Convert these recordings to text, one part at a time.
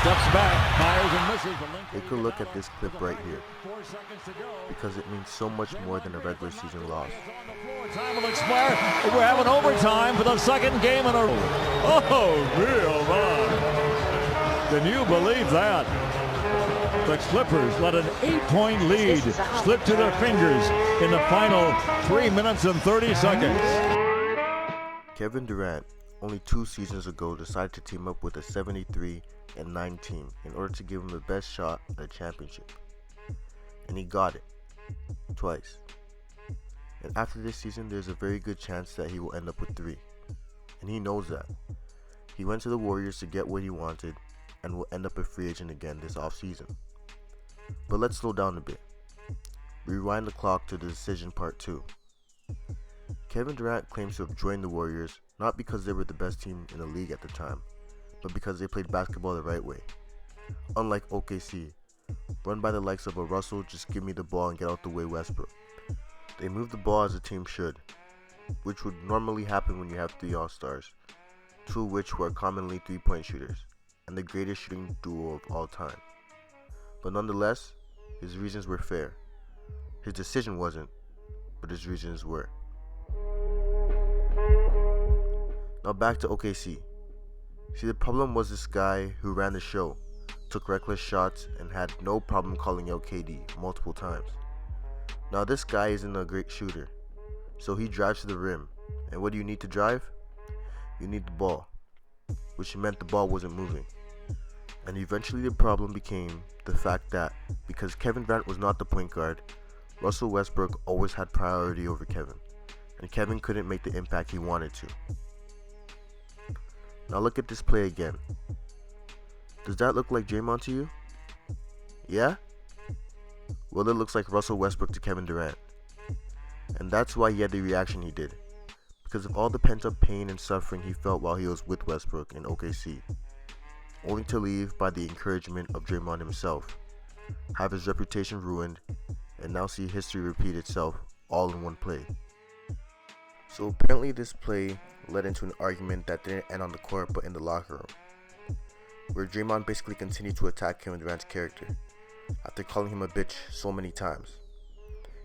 steps back, fires and misses. Take a look at this clip right here, because it means so much more than a regular season loss. Time will expire. We're having overtime for the second game in a row. Oh, real man. Can you believe that? The Clippers let an 8-point lead slip to their fingers in the final 3 minutes and 30 seconds. Kevin Durant, only 2 seasons ago, decided to team up with a 73-9 team in order to give him the best shot at a championship. And he got it. Twice. And after this season, there's a very good chance that he will end up with 3. And he knows that. He went to the Warriors to get what he wanted and will end up a free agent again this offseason. But let's slow down a bit. Rewind the clock to the decision part 2. Kevin Durant claims to have joined the Warriors not because they were the best team in the league at the time, but because they played basketball the right way. Unlike OKC, run by the likes of a Russell, just give me the ball and get out the way Westbrook. They moved the ball as a team should, which would normally happen when you have 3 All-Stars, 2 of which were commonly 3-point shooters, and the greatest shooting duo of all time. But nonetheless, his reasons were fair. His decision wasn't, but his reasons were. Now back to OKC. See, the problem was this guy who ran the show, took reckless shots, and had no problem calling out KD multiple times. Now this guy isn't a great shooter, so he drives to the rim, and what do you need to drive? You need the ball, which meant the ball wasn't moving. And eventually the problem became the fact that because Kevin Durant was not the point guard, Russell Westbrook always had priority over Kevin, and Kevin couldn't make the impact he wanted to. Now look at this play again. Does that look like Draymond to you? Yeah? Well, it looks like Russell Westbrook to Kevin Durant. And that's why he had the reaction he did, because of all the pent-up pain and suffering he felt while he was with Westbrook in OKC, only to leave by the encouragement of Draymond himself, have his reputation ruined, and now see history repeat itself all in one play. So apparently this play led into an argument that didn't end on the court but in the locker room, where Draymond basically continued to attack Kevin Durant's character after calling him a bitch so many times.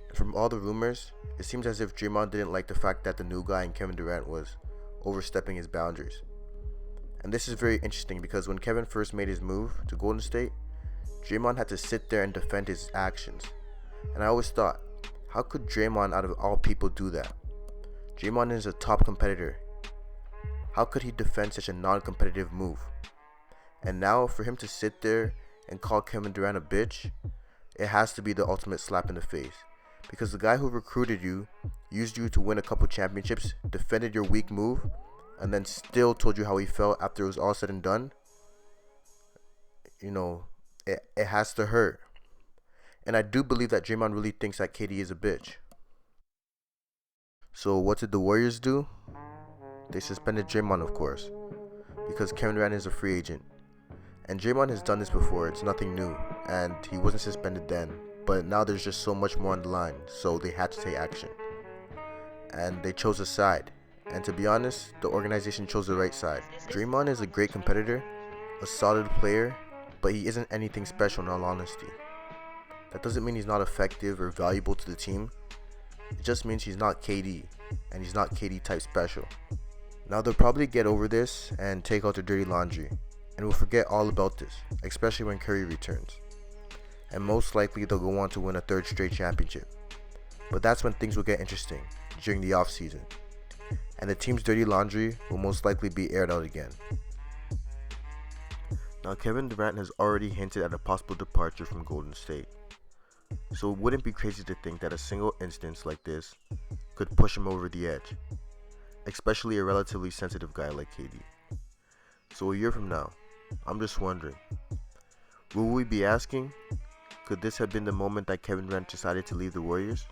And from all the rumors, it seems as if Draymond didn't like the fact that the new guy in Kevin Durant was overstepping his boundaries. And this is very interesting because when Kevin first made his move to Golden State, Draymond had to sit there and defend his actions. And I always thought, how could Draymond out of all people do that? Draymond is a top competitor. How could he defend such a non-competitive move? And now for him to sit there and call Kevin Durant a bitch, it has to be the ultimate slap in the face. Because the guy who recruited you, used you to win a couple championships, defended your weak move, and then still told you how he felt after it was all said and done, it has to hurt. And I do believe that Draymond really thinks that KD is a bitch. So what did the Warriors do? They suspended Draymond, of course, because Kevin Durant is a free agent. And Draymond has done this before, it's nothing new, and he wasn't suspended then, but now there's just so much more on the line, so they had to take action. And they chose a side, and to be honest, the organization chose the right side. Draymond is a great competitor, a solid player, but he isn't anything special in all honesty. That doesn't mean he's not effective or valuable to the team, it just means he's not KD, and he's not KD type special. Now they'll probably get over this and take out their dirty laundry, and we'll forget all about this, especially when Curry returns. And most likely they'll go on to win a 3rd straight championship. But that's when things will get interesting, during the offseason. And the team's dirty laundry will most likely be aired out again. Now Kevin Durant has already hinted at a possible departure from Golden State. So it wouldn't be crazy to think that a single instance like this could push him over the edge, especially a relatively sensitive guy like KD. So a year from now, I'm just wondering, will we be asking, could this have been the moment that Kevin Durant decided to leave the Warriors?